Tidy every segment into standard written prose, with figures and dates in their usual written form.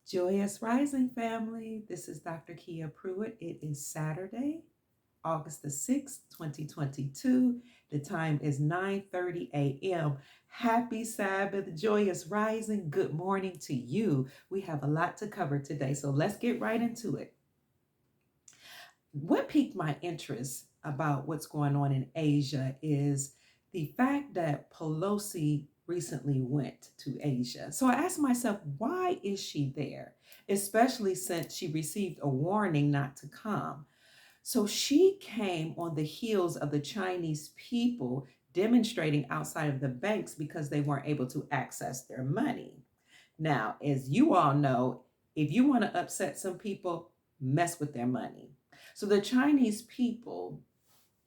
Joyous Rising family. This is Dr. Kia Pruitt. It is Saturday, August the 6th, 2022. The time is 9:30 a.m. Happy Sabbath, Joyous Rising. Good morning to you. We have a lot to cover today, so let's get right into it. What piqued my interest about what's going on in Asia is the fact that Pelosi recently went to Asia. So I asked myself, why is she there? Especially since she received a warning not to come. So she came on the heels of the Chinese people demonstrating outside of the banks because they weren't able to access their money. Now, as you all know, if you want to upset some people, mess with their money. So the Chinese people,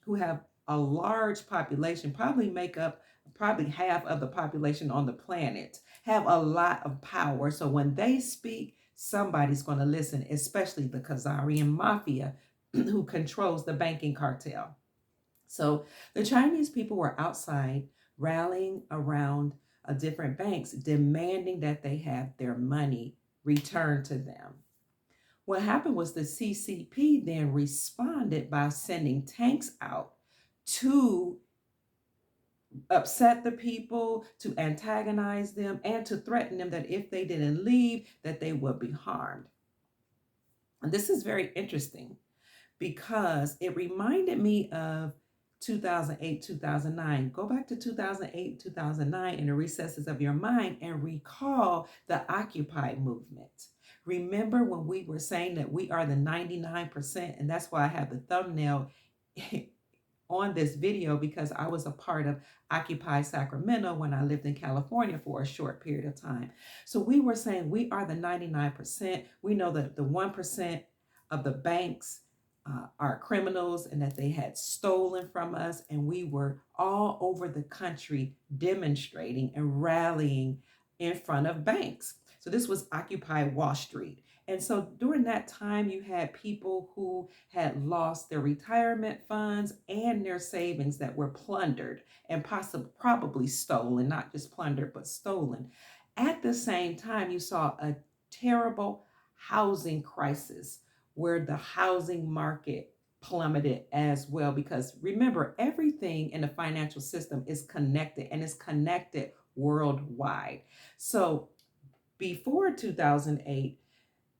who have a large population, probably make up probably half of the population on the planet, have a lot of power. So when they speak, somebody's going to listen, especially the Khazarian mafia who controls the banking cartel. So the Chinese people were outside rallying around different banks, demanding that they have their money returned to them. What happened was the CCP then responded by sending tanks out to upset the people, to antagonize them, and to threaten them that if they didn't leave, that they would be harmed. And this is very interesting because it reminded me of 2008, 2009. Go back to 2008, 2009 in the recesses of your mind and recall the Occupy movement. Remember when we were saying that we are the 99%, and that's why I have the thumbnail on this video, because I was a part of Occupy Sacramento when I lived in California for a short period of time. So we were saying we are the 99%. We know that the 1% of the banks are criminals and that they had stolen from us, and we were all over the country demonstrating and rallying in front of banks. So this was Occupy Wall Street. And so during that time, you had people who had lost their retirement funds and their savings that were plundered and probably stolen, not just plundered, but stolen. At the same time, you saw a terrible housing crisis where the housing market plummeted as well. Because remember, everything in the financial system is connected, and is connected worldwide. So before 2008,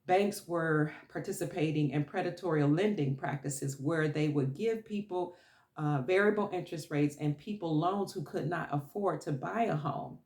banks were participating in predatory lending practices where they would give people variable interest rates and people loans who could not afford to buy a home.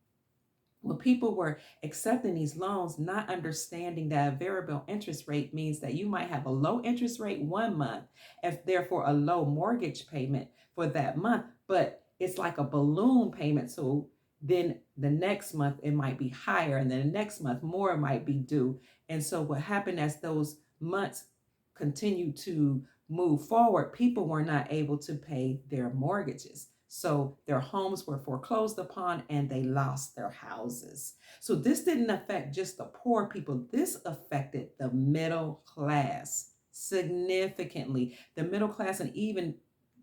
Well, people were accepting these loans, not understanding that a variable interest rate means that you might have a low interest rate one month and therefore a low mortgage payment for that month, but it's like a balloon payment. So then the next month it might be higher, and then the next month more might be due. And so what happened as those months continued to move forward, people were not able to pay their mortgages. So their homes were foreclosed upon and they lost their houses. So this didn't affect just the poor people. This affected the middle class significantly. The middle class, and even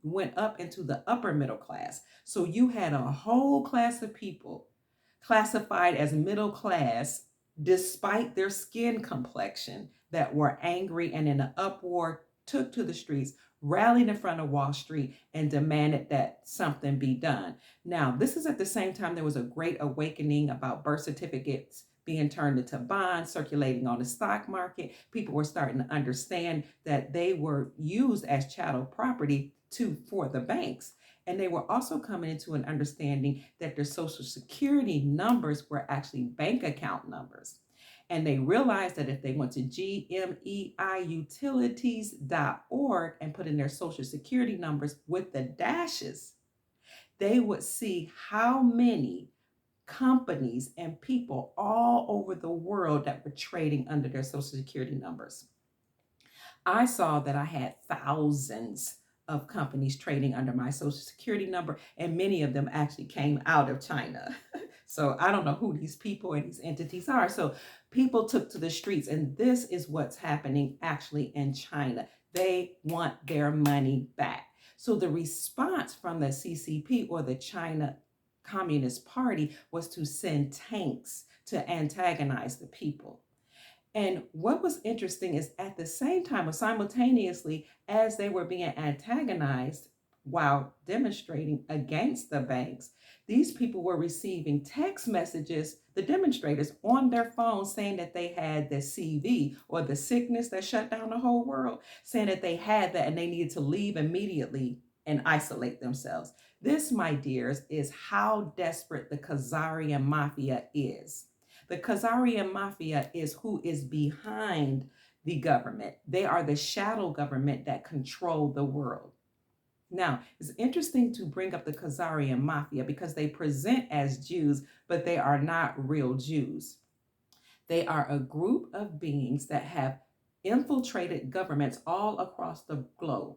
went up into the upper middle class. So you had a whole class of people classified as middle class despite their skin complexion that were angry and in an uproar took to the streets, rallied in front of Wall Street, and demanded that something be done. Now, this is at the same time there was a great awakening about birth certificates being turned into bonds, circulating on the stock market. People were starting to understand that they were used as chattel property for the banks. And they were also coming into an understanding that their social security numbers were actually bank account numbers. And they realized that if they went to gmeiutilities.org and put in their social security numbers with the dashes, they would see how many companies and people all over the world that were trading under their social security numbers. I saw that I had thousands of companies trading under my social security number, and many of them actually came out of China. So I don't know who these people and these entities are. So people took to the streets, and this is what's happening actually in China. They want their money back. So the response from the CCP, or the China Communist Party, was to send tanks to antagonize the people. And what was interesting is at the same time, or simultaneously, as they were being antagonized while demonstrating against the banks, these people were receiving text messages, the demonstrators, on their phones saying that they had the CV, or the sickness that shut down the whole world, saying that they had that and they needed to leave immediately and isolate themselves. This, my dears, is how desperate the Khazarian mafia is. The Khazarian mafia is who is behind the government. They are the shadow government that control the world. Now, it's interesting to bring up the Khazarian mafia because they present as Jews, but they are not real Jews. They are a group of beings that have infiltrated governments all across the globe.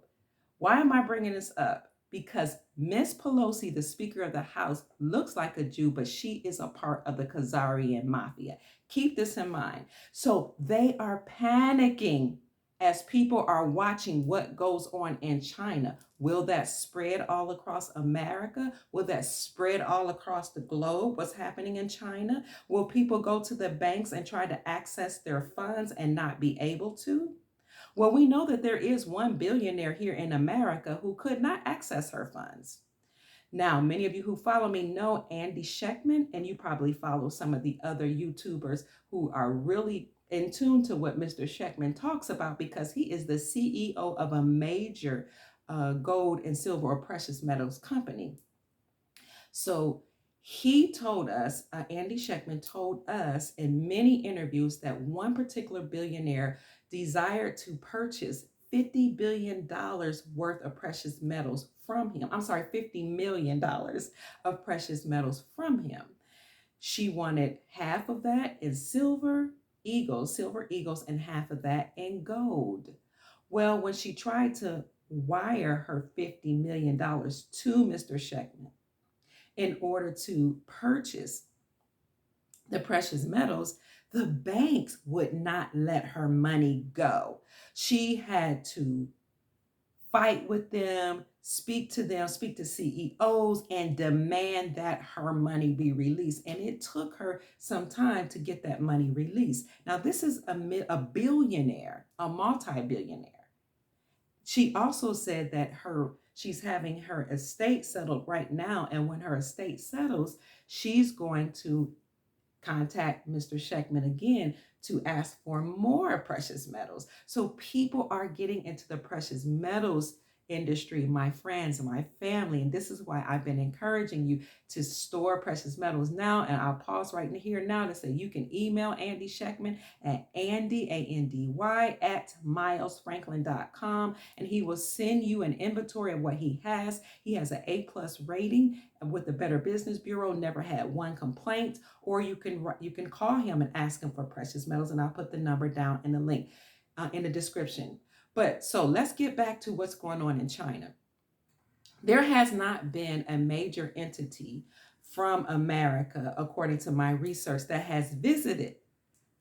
Why am I bringing this up? Because Miss Pelosi, the Speaker of the House, looks like a Jew, but she is a part of the Khazarian mafia. Keep this in mind. So they are panicking as people are watching what goes on in China. Will that spread all across America? Will that spread all across the globe? What's happening in China? Will people go to the banks and try to access their funds and not be able to? Well, we know that there is one billionaire here in America who could not access her funds. Now, many of you who follow me know Andy Schectman, and you probably follow some of the other YouTubers who are really in tune to what Mr. Schectman talks about, because he is the CEO of a major gold and silver or precious metals company. So he told us, Andy Schectman told us in many interviews that one particular billionaire desired to purchase $50 billion worth of precious metals from him. I'm sorry, $50 million of precious metals from him. She wanted half of that in silver eagles, and half of that in gold. Well, when she tried to wire her $50 million to Mr. Schectman in order to purchase the precious metals, the banks would not let her money go. She had to fight with them, speak to CEOs, and demand that her money be released. And it took her some time to get that money released. Now, this is a billionaire, a multi-billionaire. She also said that she's having her estate settled right now, and when her estate settles, she's going to contact Mr. Schectman again to ask for more precious metals. So people are getting into the precious metals industry, my friends and my family. And this is why I've been encouraging you to store precious metals now. And I'll pause right here now to say you can email Andy Schectman at Andy, ANDY, at milesfranklin.com, and he will send you an inventory of what he has. He has an A+ rating with the Better Business Bureau, never had one complaint. Or you can call him and ask him for precious metals, and I'll put the number down in the link in the description. But so let's get back to what's going on in China. There has not been a major entity from America, according to my research, that has visited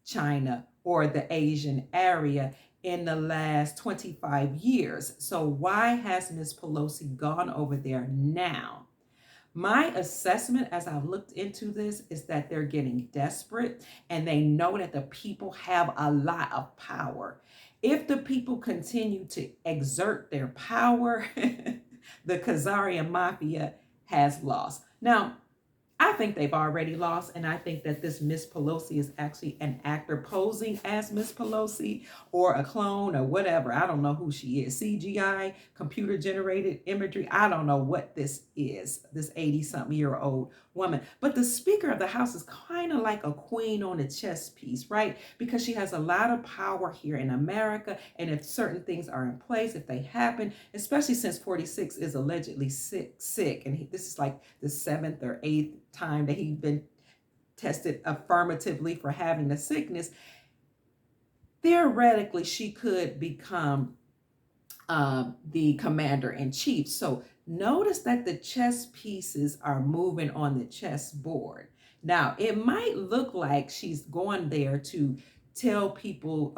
China or the Asian area in the last 25 years. So why has Ms. Pelosi gone over there now? My assessment as I've looked into this is that they're getting desperate and they know that the people have a lot of power. If the people continue to exert their power, the Khazarian mafia has lost. Now, I think they've already lost, and I think that this Miss Pelosi is actually an actor posing as Miss Pelosi, or a clone, or whatever. I don't know who she is. CGI, computer generated imagery. I don't know what this is, this 80-something-year-old woman. But the Speaker of the House is kind of like a queen on a chess piece, right? Because she has a lot of power here in America, and if certain things are in place, if they happen, especially since 46 is allegedly sick, and this is like the 7th or 8th time that he's been tested affirmatively for having the sickness, theoretically she could become the commander-in-chief. So notice that the chess pieces are moving on the chessboard. Now, it might look like she's going there to tell people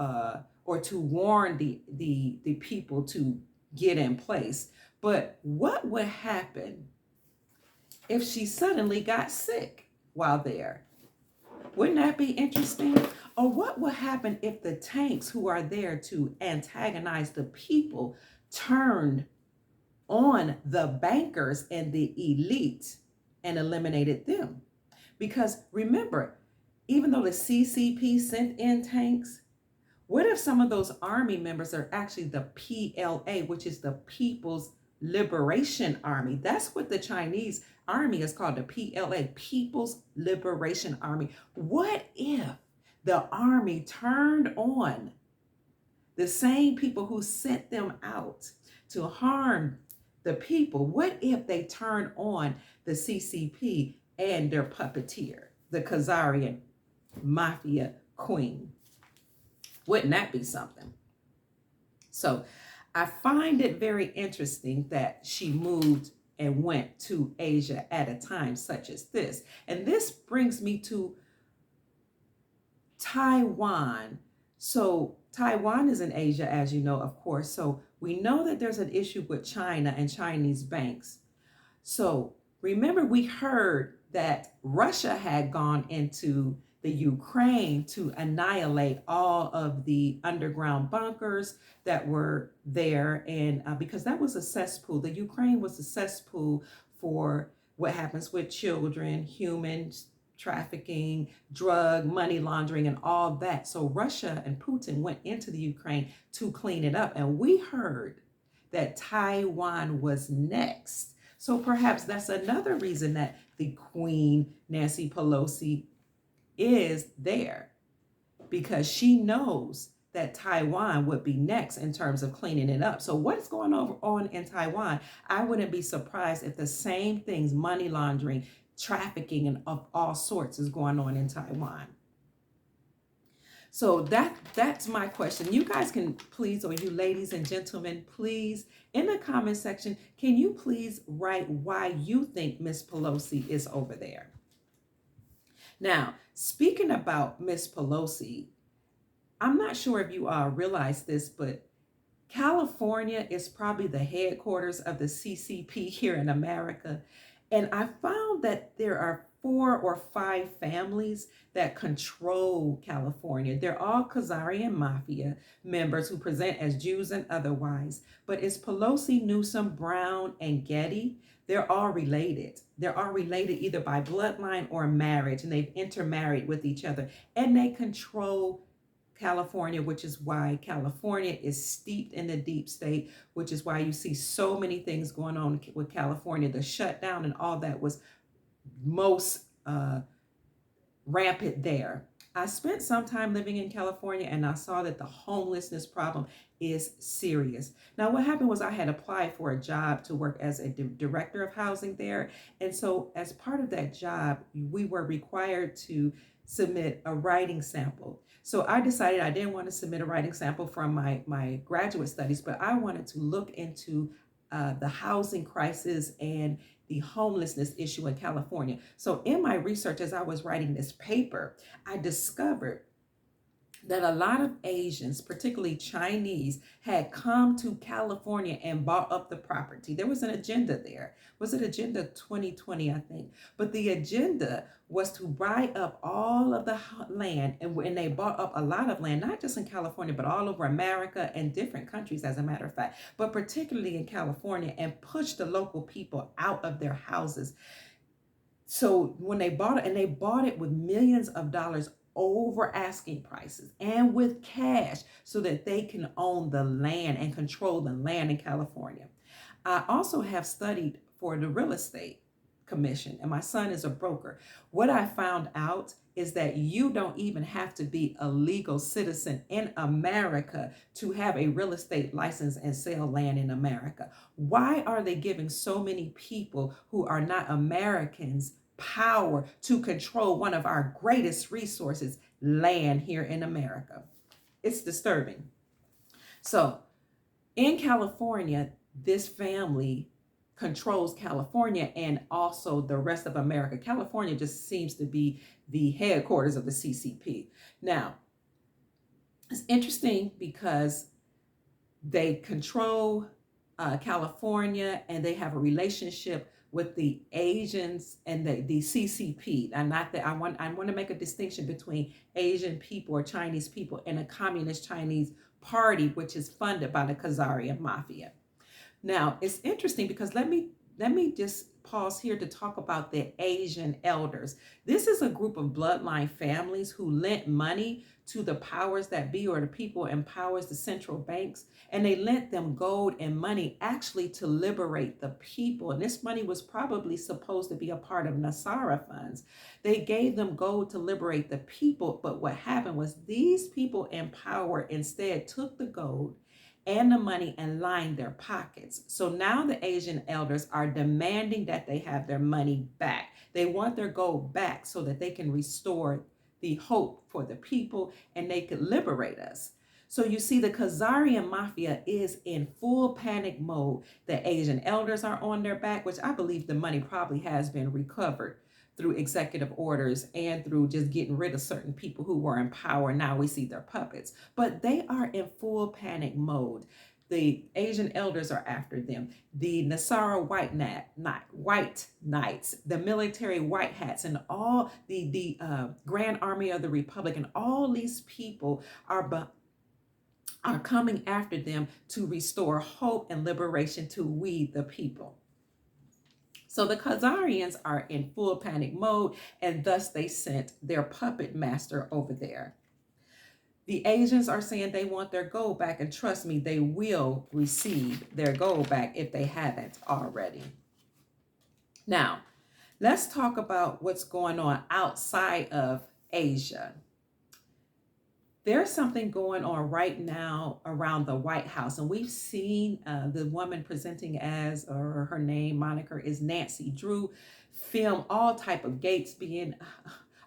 or to warn the people to get in place. But what would happen if she suddenly got sick while there? Wouldn't that be interesting? Or what will happen if the tanks who are there to antagonize the people turned on the bankers and the elite and eliminated them? Because remember, even though the CCP sent in tanks, what if some of those army members are actually the PLA, which is the People's Liberation Army? That's what the Chinese army is called, the PLA, People's Liberation Army. What if the army turned on the same people who sent them out to harm the people? What if they turned on the CCP and their puppeteer, the Khazarian mafia queen? Wouldn't that be something? So I find it very interesting that she moved and went to Asia at a time such as this. And this brings me to Taiwan. So Taiwan is in Asia, as you know, of course. So we know that there's an issue with China and Chinese banks. So remember, we heard that Russia had gone into the Ukraine to annihilate all of the underground bunkers that were there. And because that was a cesspool, the Ukraine was a cesspool for what happens with children, humans, trafficking, drug, money laundering, and all that. So Russia and Putin went into the Ukraine to clean it up. And we heard that Taiwan was next. So perhaps that's another reason that the Queen, Nancy Pelosi, is there, because she knows that Taiwan would be next in terms of cleaning it up. So what's going on in Taiwan? I wouldn't be surprised if the same things, money laundering, trafficking, and of all sorts, is going on in Taiwan. So that's my question. You guys can please, or you ladies and gentlemen, please, in the comment section, can you please write why you think Miss Pelosi is over there? Now, speaking about Miss Pelosi, I'm not sure if you realize this, but California is probably the headquarters of the CCP here in America. And I found that there are 4 or 5 families that control California. They're all Khazarian mafia members who present as Jews and otherwise. But it's Pelosi, Newsom, Brown, and Getty. They're all related. They're all related either by bloodline or marriage, and they've intermarried with each other. And they control California, which is why California is steeped in the deep state, which is why you see so many things going on with California. The shutdown and all that was most rampant there. I spent some time living in California, and I saw that the homelessness problem is serious. Now, what happened was I had applied for a job to work as a director of housing there. And so as part of that job, we were required to submit a writing sample. So I decided I didn't want to submit a writing sample from my graduate studies, but I wanted to look into the housing crisis and the homelessness issue in California. So in my research, as I was writing this paper, I discovered that a lot of Asians, particularly Chinese, had come to California and bought up the property. There was an agenda there. Was it Agenda 2020, I think? But the agenda was to buy up all of the land, and they bought up a lot of land, not just in California, but all over America and different countries, as a matter of fact, but particularly in California, and push the local people out of their houses. So when they bought it, and they bought it with millions of dollars over asking prices and with cash, so that they can own the land and control the land in California. I also have studied for the real estate commission, and my son is a broker. What I found out is that you don't even have to be a legal citizen in America to have a real estate license and sell land in America. Why are they giving so many people who are not Americans power to control one of our greatest resources, land, here in America? It's disturbing. So in California, this family controls California and also the rest of America. California just seems to be the headquarters of the CCP. Now, it's interesting because they control California, and they have a relationship with the Asians and the CCP. And not that I want to make a distinction between Asian people or Chinese people and a communist Chinese party, which is funded by the Khazarian mafia. Now, it's interesting because let me just pause here to talk about the Asian elders. This is a group of bloodline families who lent money to the powers that be, or the people in powers, the central banks, and they lent them gold and money actually to liberate the people. And this money was probably supposed to be a part of Nasara funds. They gave them gold to liberate the people, but what happened was these people in power instead took the gold and the money and lined their pockets. So now the Asian elders are demanding that they have their money back. They want their gold back so that they can restore the hope for the people and they could liberate us. So you see, the Khazarian mafia is in full panic mode. The Asian elders are on their back, which I believe the money probably has been recovered through executive orders and through just getting rid of certain people who were in power. Now we see their puppets, but they are in full panic mode. The Asian elders are after them. The Nasara white knights, the military white hats, and all the Grand Army of the Republic, and all these people are coming after them to restore hope and liberation to we the people. So the Khazarians are in full panic mode, and thus they sent their puppet master over there. The Asians are saying they want their gold back, and trust me, they will receive their gold back if they haven't already. Now, let's talk about what's going on outside of Asia. There's something going on right now around the White House, and we've seen the woman presenting as, or her name, moniker is Nancy Drew, film all type of gates being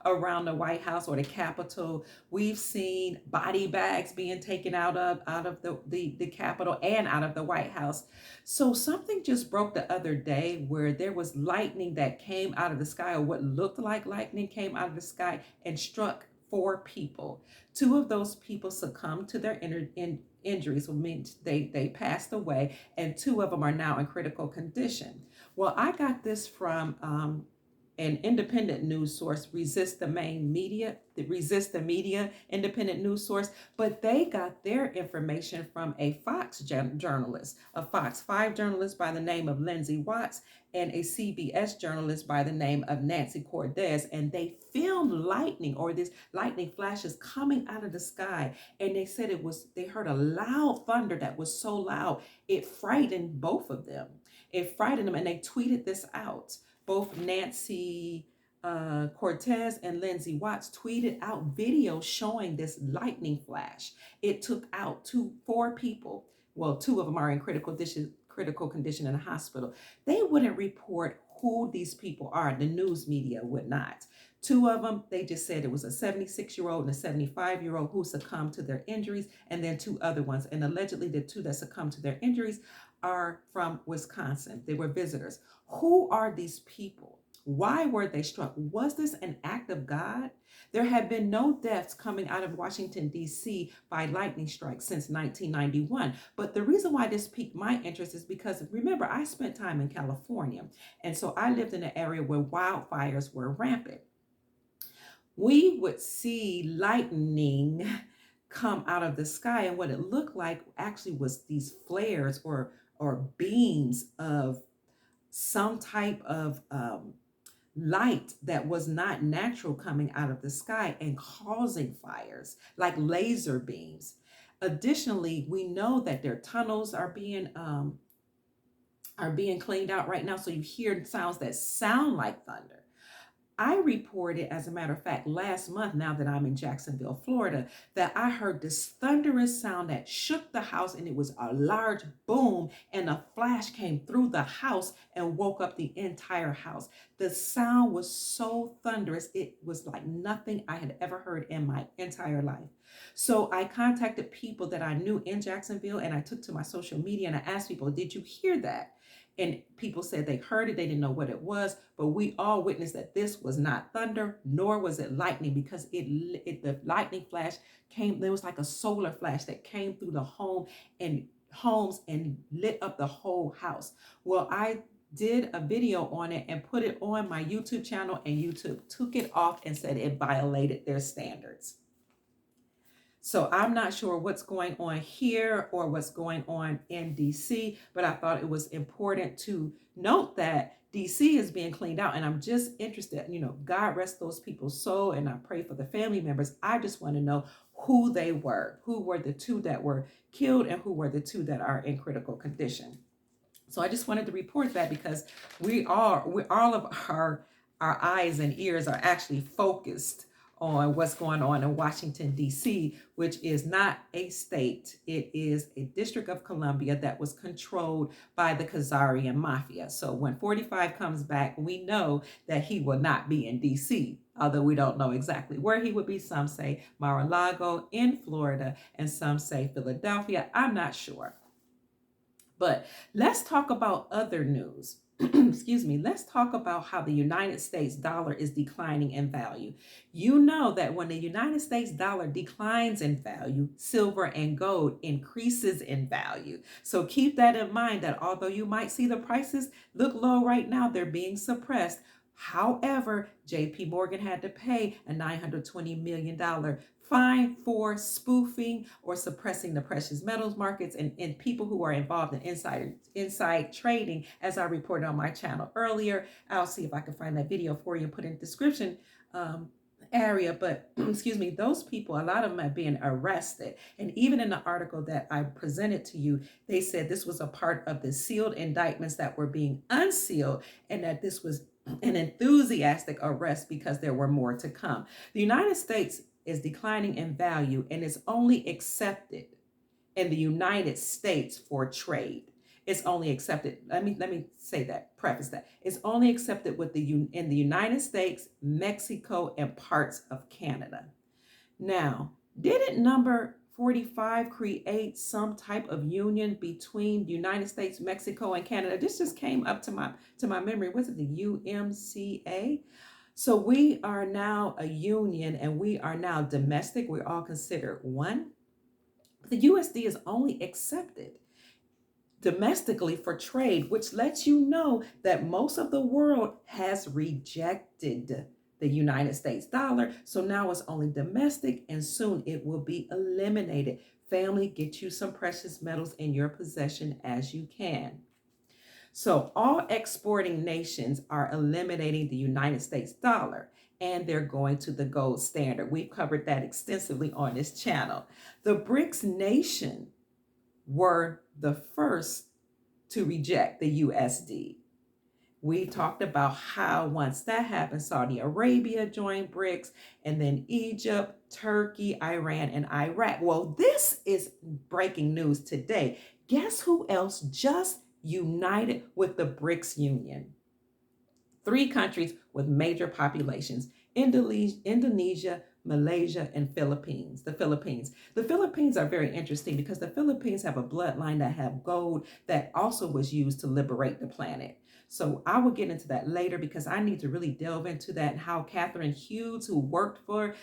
around the White House or the Capitol. We've seen body bags being taken out of the Capitol and out of the White House. So something just broke the other day where there was lightning that came out of the sky, or what looked like lightning came out of the sky and struck 4 people. 2 of those people succumbed to their injuries, which means they passed away, and 2 of them are now in critical condition. Well, I got this from an independent news source, Resist the Media independent news source, but they got their information from a Fox journalist, a Fox 5 journalist by the name of Lindsay Watts, and a CBS journalist by the name of Nancy Cortez, and they filmed lightning, or this lightning flashes coming out of the sky, and they said they heard a loud thunder that was so loud it frightened both of them. It frightened them, and they tweeted this out. Both Nancy Cortez and Lindsay Watts tweeted out videos showing this lightning flash. It took out 4 people. Well, 2 of them are in critical condition in the hospital. They wouldn't report who these people are. The news media would not. 2 of them, they just said it was a 76-year-old and a 75-year-old who succumbed to their injuries, and then 2 other ones. And allegedly the 2 that succumbed to their injuries are from Wisconsin. They were visitors. Who are these people? Why were they struck? Was this an act of God? There have been no deaths coming out of Washington, D.C. by lightning strikes since 1991. But the reason why this piqued my interest is because, remember, I spent time in California. And so I lived in an area where wildfires were rampant. We would see lightning come out of the sky, and what it looked like actually was these flares or beams of some type of light that was not natural coming out of the sky and causing fires, like laser beams. Additionally, we know that their tunnels are being cleaned out right now, so you hear sounds that sound like thunder. I reported, as a matter of fact, last month, now that I'm in Jacksonville, Florida, that I heard this thunderous sound that shook the house, and it was a large boom, and a flash came through the house and woke up the entire house. The sound was so thunderous, it was like nothing I had ever heard in my entire life. So I contacted people that I knew in Jacksonville, and I took to my social media and I asked people, did you hear that? And people said they heard it, they didn't know what it was, but we all witnessed that this was not thunder, nor was it lightning, because the lightning flash came, there was like a solar flash that came through the homes and lit up the whole house. Well, I did a video on it and put it on my YouTube channel, and YouTube took it off and said it violated their standards. So I'm not sure what's going on here or what's going on in DC, but I thought it was important to note that DC is being cleaned out. And I'm just interested, God rest those people's soul, and I pray for the family members. I just want to know who they were, who were the two that were killed, and who were the two that are in critical condition. So I just wanted to report that because all of our eyes and ears are actually focused on what's going on in Washington, D.C., which is not a state. It is a District of Columbia that was controlled by the Khazarian Mafia. So when 45 comes back, we know that he will not be in D.C., although we don't know exactly where he would be. Some say Mar-a-Lago in Florida, and some say Philadelphia. I'm not sure. But let's talk about other news. Excuse me. Let's talk about how the United States dollar is declining in value. You know that when the United States dollar declines in value, silver and gold increases in value. So keep that in mind, that although you might see the prices look low right now, they're being suppressed. However, JP Morgan had to pay a $920 million fine for spoofing or suppressing the precious metals markets and people who are involved in inside trading, as I reported on my channel earlier. I'll see if I can find that video for you and put in the description area. But excuse me, those people, a lot of them are being arrested. And even in the article that I presented to you, they said this was a part of the sealed indictments that were being unsealed, and that this was an enthusiastic arrest because there were more to come. The United States is declining in value and is only accepted in the United States for trade. It's only accepted. Let me say that, preface that. It's only accepted in the United States, Mexico, and parts of Canada. Now, didn't number 45 create some type of union between the United States, Mexico, and Canada? This just came up to my memory. Was it the UMCA? So we are now a union, and we are now domestic. We're all considered one. The USD is only accepted domestically for trade, which lets you know that most of the world has rejected the United States dollar. So now it's only domestic, and soon it will be eliminated. Family, get you some precious metals in your possession as you can. So all exporting nations are eliminating the United States dollar, and they're going to the gold standard. We've covered that extensively on this channel. The Brics nation were the first to reject the USD. We talked about how once that happened, Saudi Arabia joined Brics, and then Egypt, Turkey, Iran, and Iraq. Well, this is breaking news today. Guess who else just united with the Brics Union? 3 countries with major populations: Indonesia, Malaysia, and Philippines. The Philippines are very interesting because the Philippines have a bloodline that have gold that also was used to liberate the planet. So I will get into that later because I need to really delve into that, and how Catherine Hughes, who worked for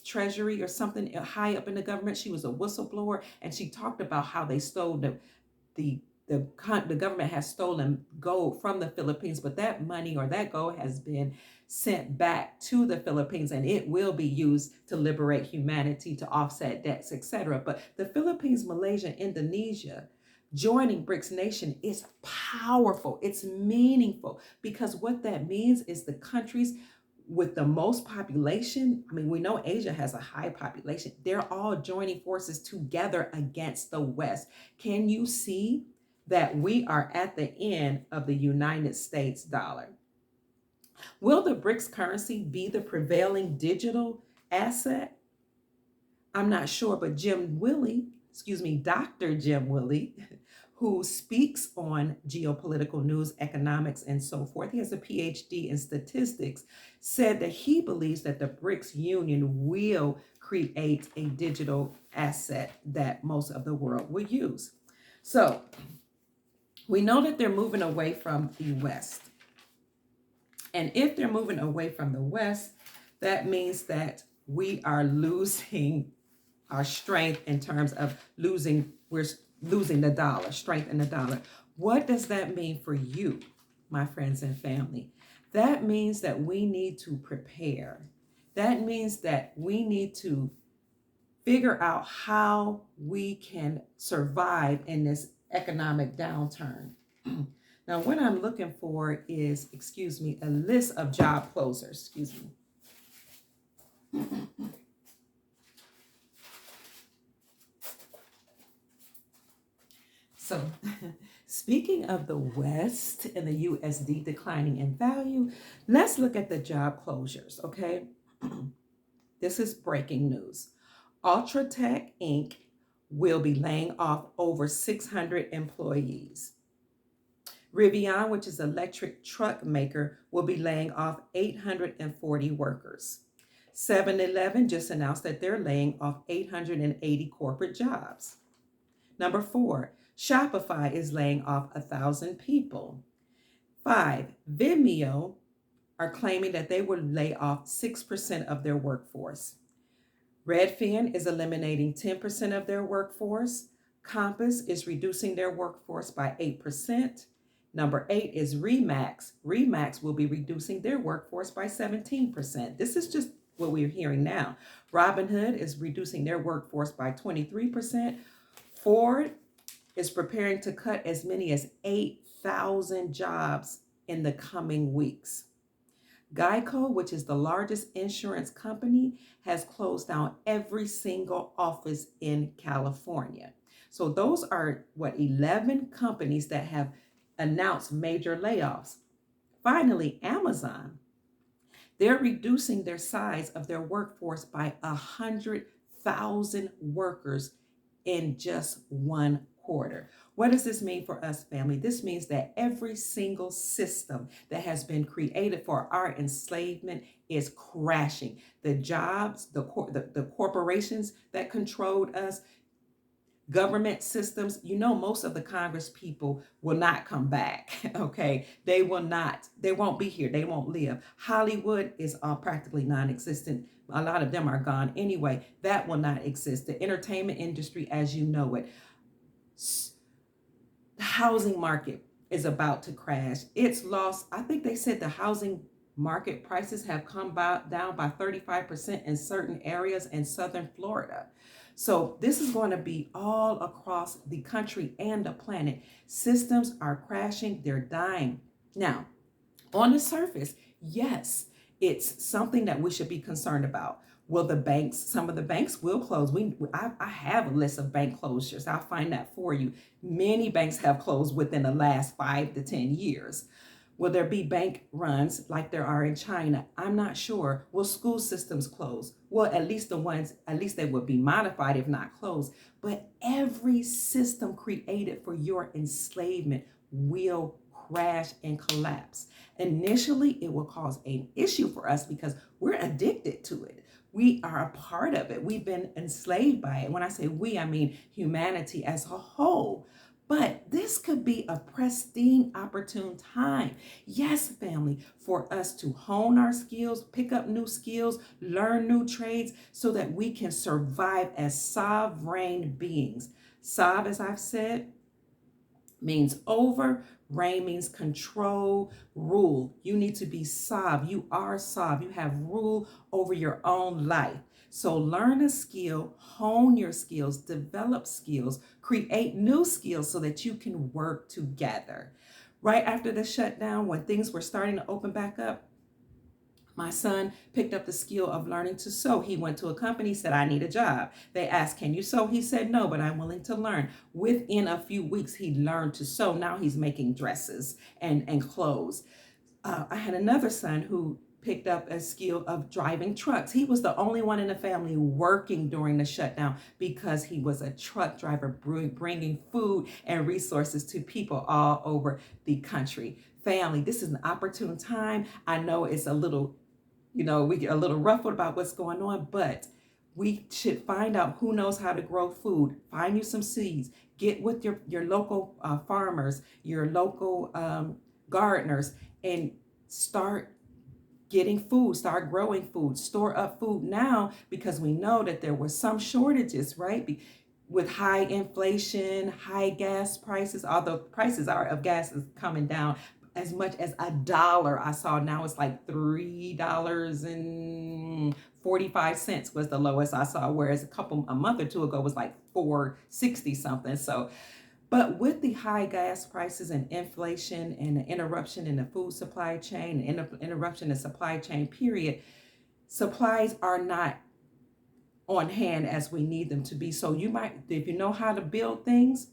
Treasury or something high up in the government, she was a whistleblower, and she talked about how they stole the government has stolen gold from the Philippines, but that money or that gold has been sent back to the Philippines, and it will be used to liberate humanity, to offset debts, etc. But the Philippines, Malaysia, Indonesia joining Brics Nation is powerful. It's meaningful because what that means is the countries with the most population, I mean, we know Asia has a high population. They're all joining forces together against the West. Can you see that we are at the end of the United States dollar? Will the Brics currency be the prevailing digital asset? I'm not sure, but Dr. Jim Willie, who speaks on geopolitical news, economics, and so forth, he has a PhD in statistics, said that he believes that the Brics Union will create a digital asset that most of the world will use. So we know that they're moving away from the West. And if they're moving away from the West, that means that we are losing our strength in terms of we're losing the dollar, strength in the dollar. What does that mean for you, my friends and family? That means that we need to prepare. That means that we need to figure out how we can survive in this economic downturn. Now, what I'm looking for is, excuse me, a list of job closers. Excuse me. So, speaking of the West and the USD declining in value, let's look at the job closures, okay? This is breaking news. Ultratech Inc. will be laying off over 600 employees. Rivian, which is an electric truck maker, will be laying off 840 workers. 7-Eleven just announced that they're laying off 880 corporate jobs. Number 4, Shopify is laying off 1,000 people. 5, Vimeo are claiming that they will lay off 6% of their workforce. Redfin is eliminating 10% of their workforce. Compass is reducing their workforce by 8%. Number 8 is Remax. Remax will be reducing their workforce by 17%. This is just what we're hearing now. Robinhood is reducing their workforce by 23%. Ford is preparing to cut as many as 8,000 jobs in the coming weeks. Geico, which is the largest insurance company, has closed down every single office in California. So those are 11 companies that have announced major layoffs. Finally, Amazon, they're reducing their size of their workforce by 100,000 workers in just one quarter. What does this mean for us, family? This means that every single system that has been created for our enslavement is crashing. The jobs, the corporations that controlled us, government systems, most of the Congress people will not come back. Okay, they won't be here, they won't live. Hollywood is practically non-existent. A lot of them are gone anyway. That will not exist. The entertainment industry as you know it. The housing market is about to crash. It's lost, I think they said the housing market prices have come down by 35% in certain areas in southern Florida. So this is going to be all across the country and the planet. Systems are crashing, they're dying. Now, on the surface, yes, it's something that we should be concerned about. Will some of the banks will close. I have a list of bank closures. I'll find that for you. Many banks have closed within the last 5 to 10 years. Will there be bank runs like there are in China? I'm not sure. Will school systems close? Well, at least they would be modified if not closed. But every system created for your enslavement will crash and collapse. Initially, it will cause an issue for us because we're addicted to it. We are a part of it. We've been enslaved by it. When I say we, I mean humanity as a whole. But this could be a pristine, opportune time. Yes, family, for us to hone our skills, pick up new skills, learn new trades so that we can survive as sovereign beings. Sav, as I've said, means over. Reign means control, rule. You need to be Sav. You are Sav. You have rule over your own life. So learn a skill, hone your skills, develop skills, create new skills so that you can work together. Right after the shutdown, when things were starting to open back up, my son picked up the skill of learning to sew. He went to a company, said, I need a job. They asked, can you sew? He said, no, but I'm willing to learn. Within a few weeks, he learned to sew. Now he's making dresses and clothes. I had another son who picked up a skill of driving trucks. He was the only one in the family working during the shutdown because he was a truck driver bringing food and resources to people all over the country. Family, this is an opportune time. I know it's a little, we get a little ruffled about what's going on, but we should find out who knows how to grow food. Find you some seeds. Get with your local farmers, your local gardeners, and start getting food, start growing food, store up food now because we know that there were some shortages, right? with high inflation, high gas prices, although prices of gas is coming down as much as $1. I saw now it's like $3.45 was the lowest I saw, whereas a month or two ago was like 4.60 something. So, but with the high gas prices and inflation and the interruption in the food supply chain, interruption in the supply chain period, supplies are not on hand as we need them to be. So you might, if you know how to build things,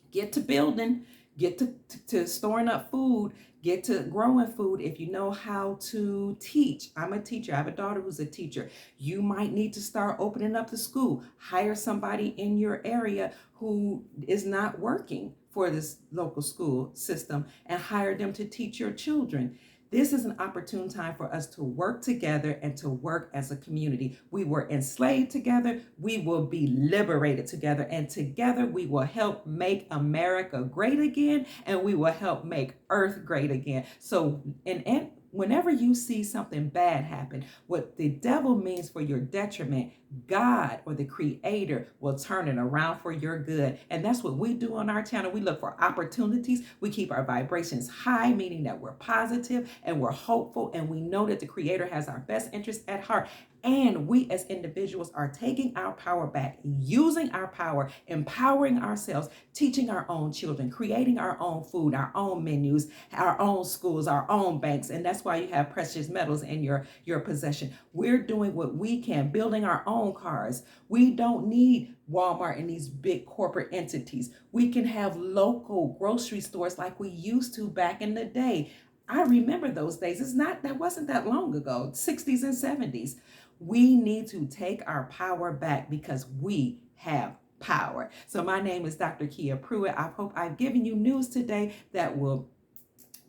get to building, get to storing up food, get to growing food. If you know how to teach, I'm a teacher, I have a daughter who's a teacher. You might need to start opening up the school, hire somebody in your area who is not working for this local school system and hire them to teach your children. This is an opportune time for us to work together and to work as a community. We were enslaved together. We will be liberated together. And together we will help make America great again. And we will help make Earth great again. So, and whenever you see something bad happen, what the devil means for your detriment, God or the Creator will turn it around for your good. And that's what we do on our channel. We look for opportunities. We keep our vibrations high, meaning that we're positive and we're hopeful, and we know that the Creator has our best interest at heart. And we as individuals are taking our power back, using our power, empowering ourselves, teaching our own children, creating our own food, our own menus, our own schools, our own banks. And that's why you have precious metals in your possession. We're doing what we can, building our own cars. We don't need Walmart and these big corporate entities. We can have local grocery stores like we used to back in the day. I remember those days. That wasn't that long ago, 60s and 70s. We need to take our power back because we have power. So my name is Dr. Kia Pruitt. I hope I've given you news today that will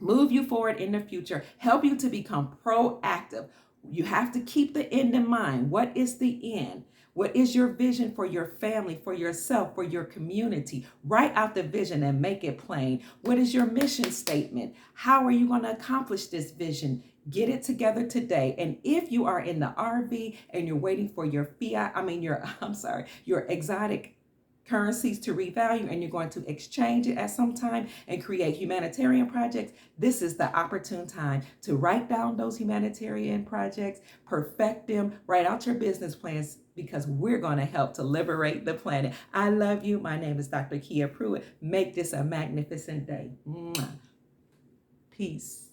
move you forward in the future, help you to become proactive. You have to keep the end in mind. What is the end? What is your vision for your family, for yourself, for your community? Write out the vision and make it plain. What is your mission statement? How are you going to accomplish this vision? Get it together today. And if you are in the RV and you're waiting for your your exotic currencies to revalue, and you're going to exchange it at some time and create humanitarian projects, this is the opportune time to write down those humanitarian projects, perfect them, write out your business plans, because we're going to help to liberate the planet. I love you. My name is Dr. Kia Pruitt. Make this a magnificent day. Mwah. Peace.